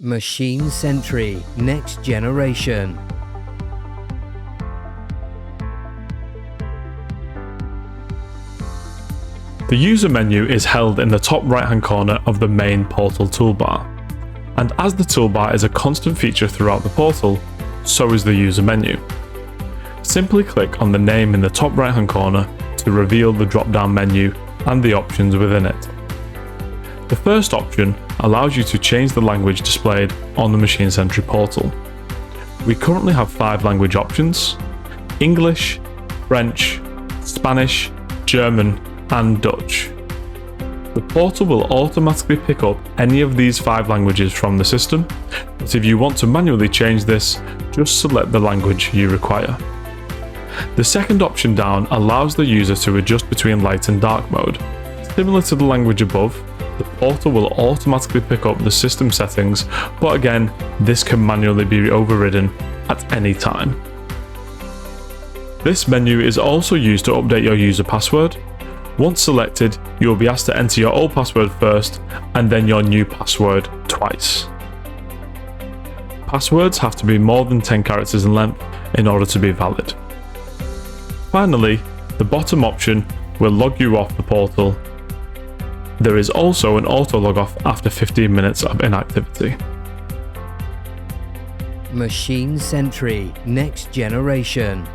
Machine Sentry Next Generation. The user menu is held in the top right hand corner of the main portal toolbar, and as the toolbar is a constant feature throughout the portal, so is the user menu. Simply click on the name in the top right hand corner to reveal the drop down menu and the options within it. The first option allows you to change the language displayed on the Machine Sentry portal. We currently have 5 language options: English, French, Spanish, German, and Dutch. The portal will automatically pick up any of these 5 languages from the system, but if you want to manually change this, just select the language you require. The second option down allows the user to adjust between light and dark mode. Similar to the language above, the portal will automatically pick up the system settings, but again, this can manually be overridden at any time. This menu is also used to update your user password. Once selected, you will be asked to enter your old password first and then your new password twice. Passwords have to be more than 10 characters in length in order to be valid. Finally, the bottom option will log you off the portal. There is also an auto log off after 15 minutes of inactivity. Machine Sentry Next Generation.